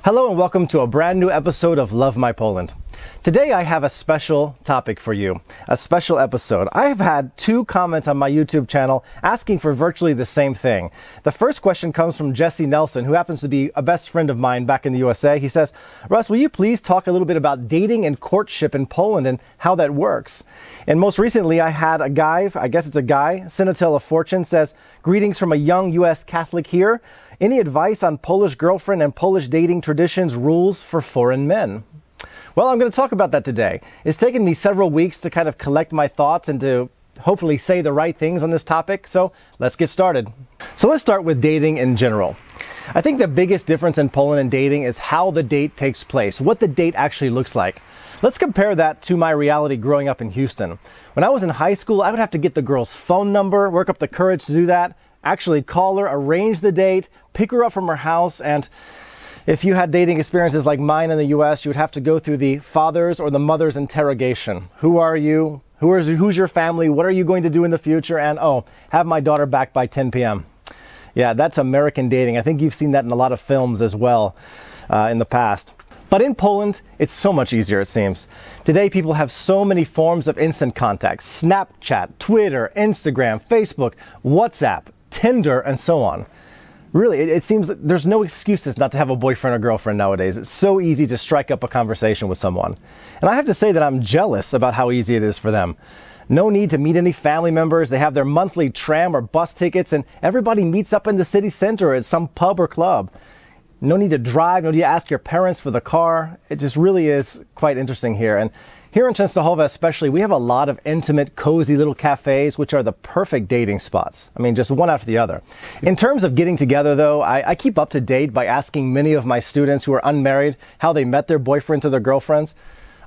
Hello and welcome to a brand new episode of Love My Poland. Today I have a special topic for you, a special episode. I have had 2 comments on my YouTube channel asking for virtually the same thing. The first question comes from Jesse Nelson, who happens to be a best friend of mine back in the USA. He says, Russ, will you please talk a little bit about dating and courtship in Poland and how that works? And most recently I had a guy, I guess it's a guy, Sinatel of Fortune says, greetings from a young US Catholic here. Any advice on Polish girlfriend and Polish dating traditions, rules for foreign men? Well, I'm going to talk about that today. It's taken me several weeks to kind of collect my thoughts and to hopefully say the right things on this topic, so let's get started. So let's start with dating in general. I think the biggest difference in Poland and dating is how the date takes place, what the date actually looks like. Let's compare that to my reality growing up in Houston. When I was in high school, I would have to get the girl's phone number, work up the courage to do that, actually call her, arrange the date, pick her up from her house, and if you had dating experiences like mine in the US, you would have to go through the father's or the mother's interrogation. Who are you? Who's your family? What are you going to do in the future? And oh, have my daughter back by 10 p.m. Yeah, that's American dating. I think you've seen that in a lot of films as well in the past. But in Poland, it's so much easier, it seems. Today, people have so many forms of instant contact: Snapchat, Twitter, Instagram, Facebook, WhatsApp, Tinder, and so on. Really, it seems that there's no excuses not to have a boyfriend or girlfriend nowadays. It's so easy to strike up a conversation with someone. And I have to say that I'm jealous about how easy it is for them. No need to meet any family members. They have their monthly tram or bus tickets, and everybody meets up in the city center at some pub or club. No need to drive, no need to ask your parents for the car. It just really is quite interesting here. And here in Częstochowa especially, we have a lot of intimate, cozy little cafes, which are the perfect dating spots. I mean, just one after the other. In terms of getting together, though, I keep up to date by asking many of my students who are unmarried how they met their boyfriends or their girlfriends.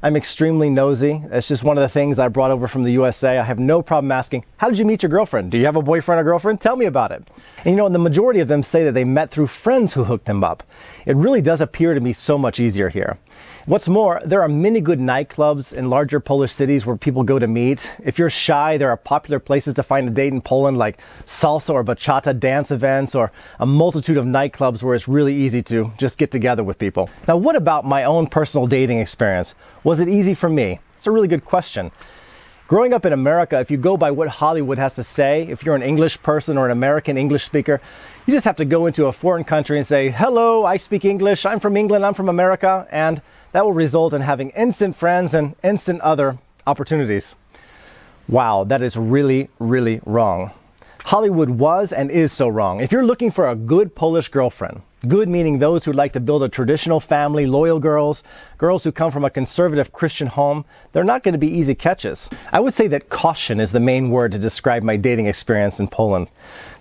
I'm extremely nosy. That's just one of the things I brought over from the USA. I have no problem asking, how did you meet your girlfriend? Do you have a boyfriend or girlfriend? Tell me about it. And the majority of them say that they met through friends who hooked them up. It really does appear to be so much easier here. What's more, there are many good nightclubs in larger Polish cities where people go to meet. If you're shy, there are popular places to find a date in Poland like salsa or bachata dance events or a multitude of nightclubs where it's really easy to just get together with people. Now, what about my own personal dating experience? Was it easy for me? It's a really good question. Growing up in America, if you go by what Hollywood has to say, if you're an English person or an American English speaker, you just have to go into a foreign country and say, hello, I speak English, I'm from England, I'm from America, and that will result in having instant friends and instant other opportunities. Wow, that is really, really wrong. Hollywood was and is so wrong. If you're looking for a good Polish girlfriend, good meaning those who like to build a traditional family, loyal girls who come from a conservative Christian home, they're not going to be easy catches. I would say that caution is the main word to describe my dating experience in Poland.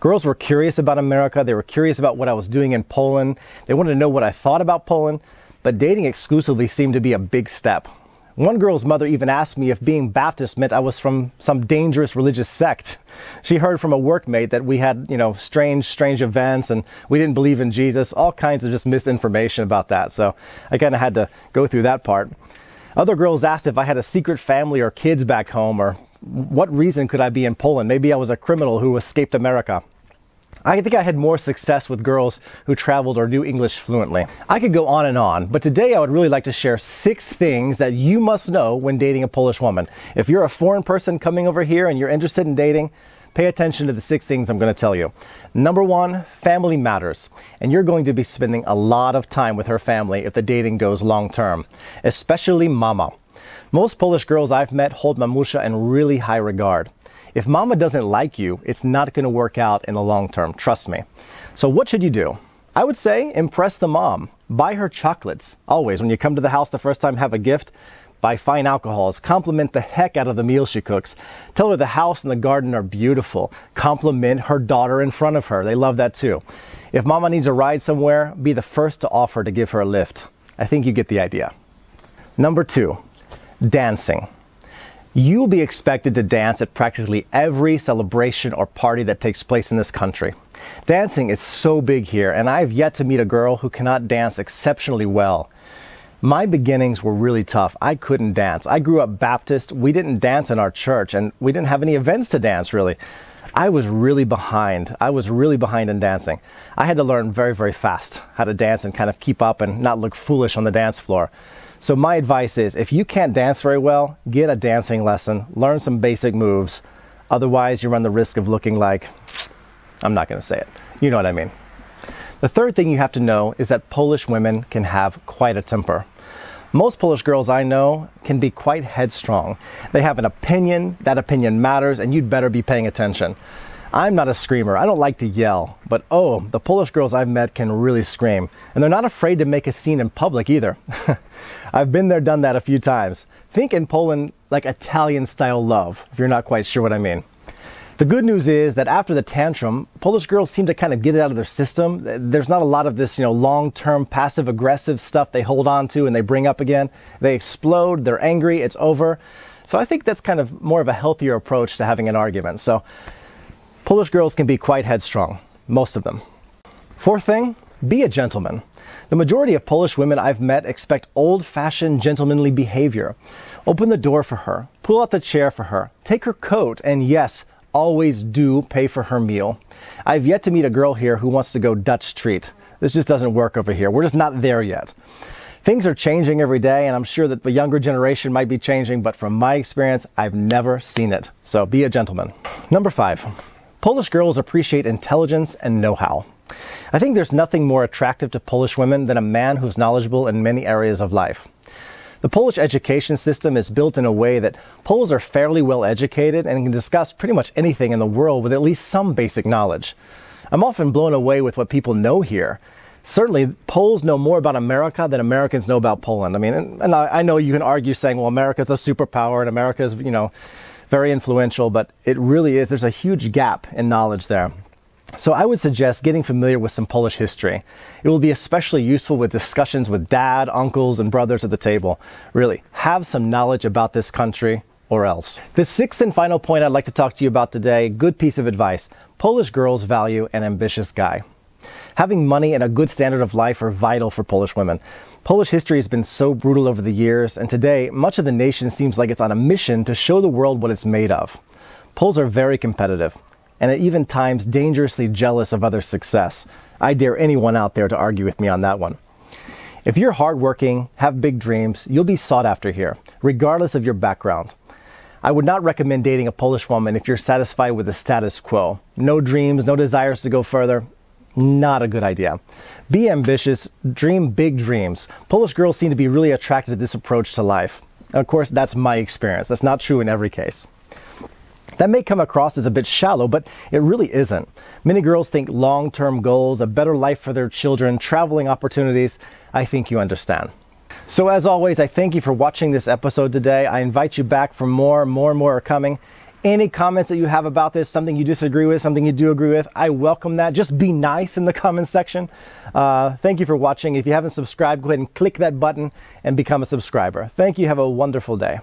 Girls were curious about America. They were curious about what I was doing in Poland. They wanted to know what I thought about Poland. But dating exclusively seemed to be a big step. One girl's mother even asked me if being Baptist meant I was from some dangerous religious sect. She heard from a workmate that we had, strange events and we didn't believe in Jesus, all kinds of just misinformation about that. So I kind of had to go through that part. Other girls asked if I had a secret family or kids back home, or what reason could I be in Poland? Maybe I was a criminal who escaped America. I think I had more success with girls who traveled or knew English fluently. I could go on, but today I would really like to share 6 things that you must know when dating a Polish woman. If you're a foreign person coming over here and you're interested in dating, pay attention to the 6 things I'm going to tell you. Number 1, family matters. And you're going to be spending a lot of time with her family if the dating goes long term, especially mama. Most Polish girls I've met hold mamusha in really high regard. If mama doesn't like you, it's not going to work out in the long term, trust me. So what should you do? I would say impress the mom. Buy her chocolates. Always, when you come to the house the first time, have a gift. Buy fine alcohols. Compliment the heck out of the meals she cooks. Tell her the house and the garden are beautiful. Compliment her daughter in front of her. They love that too. If mama needs a ride somewhere, be the first to offer to give her a lift. I think you get the idea. Number 2, dancing. You'll be expected to dance at practically every celebration or party that takes place in this country. Dancing is so big here, and I've yet to meet a girl who cannot dance exceptionally well. My beginnings were really tough. I couldn't dance. I grew up Baptist. We didn't dance in our church, and we didn't have any events to dance, really. I was really behind. I was really behind in dancing. I had to learn very, very fast how to dance and kind of keep up and not look foolish on the dance floor. So my advice is, if you can't dance very well, get a dancing lesson, learn some basic moves. Otherwise, you run the risk of looking like, I'm not going to say it. You know what I mean. The third thing you have to know is that Polish women can have quite a temper. Most Polish girls I know can be quite headstrong. They have an opinion, that opinion matters, and you'd better be paying attention. I'm not a screamer, I don't like to yell, but oh, the Polish girls I've met can really scream. And they're not afraid to make a scene in public either. I've been there, done that a few times. Think in Poland like Italian-style love, if you're not quite sure what I mean. The good news is that after the tantrum, Polish girls seem to kind of get it out of their system. There's not a lot of this, long-term passive-aggressive stuff they hold on to and they bring up again. They explode, they're angry, it's over. So I think that's kind of more of a healthier approach to having an argument. So Polish girls can be quite headstrong, most of them. Fourth thing, be a gentleman. The majority of Polish women I've met expect old-fashioned gentlemanly behavior. Open the door for her, pull out the chair for her, take her coat, and yes, always do pay for her meal. I've yet to meet a girl here who wants to go Dutch treat. This just doesn't work over here. We're just not there yet. Things are changing every day, and I'm sure that the younger generation might be changing, but from my experience, I've never seen it. So be a gentleman. Number 5, Polish girls appreciate intelligence and know-how. I think there's nothing more attractive to Polish women than a man who's knowledgeable in many areas of life. The Polish education system is built in a way that Poles are fairly well educated and can discuss pretty much anything in the world with at least some basic knowledge. I'm often blown away with what people know here. Certainly, Poles know more about America than Americans know about Poland. I mean, and I know you can argue saying, well, America's a superpower and America's, very influential, but it really is. There's a huge gap in knowledge there. So I would suggest getting familiar with some Polish history. It will be especially useful with discussions with dad, uncles, and brothers at the table. Really, have some knowledge about this country or else. The sixth and final point I'd like to talk to you about today, good piece of advice. Polish girls value an ambitious guy. Having money and a good standard of life are vital for Polish women. Polish history has been so brutal over the years, and today much of the nation seems like it's on a mission to show the world what it's made of. Poles are very competitive, and at even times dangerously jealous of others' success. I dare anyone out there to argue with me on that one. If you're hardworking, have big dreams, you'll be sought after here, regardless of your background. I would not recommend dating a Polish woman if you're satisfied with the status quo. No dreams, no desires to go further. Not a good idea. Be ambitious, dream big dreams. Polish girls seem to be really attracted to this approach to life. Of course, that's my experience. That's not true in every case. That may come across as a bit shallow, but it really isn't. Many girls think long-term goals, a better life for their children, traveling opportunities. I think you understand. So as always, I thank you for watching this episode today. I invite you back for more and more are coming. Any comments that you have about this, something you disagree with, something you do agree with, I welcome that. Just be nice in the comments section. Thank you for watching. If you haven't subscribed, go ahead and click that button and become a subscriber. Thank you. Have a wonderful day.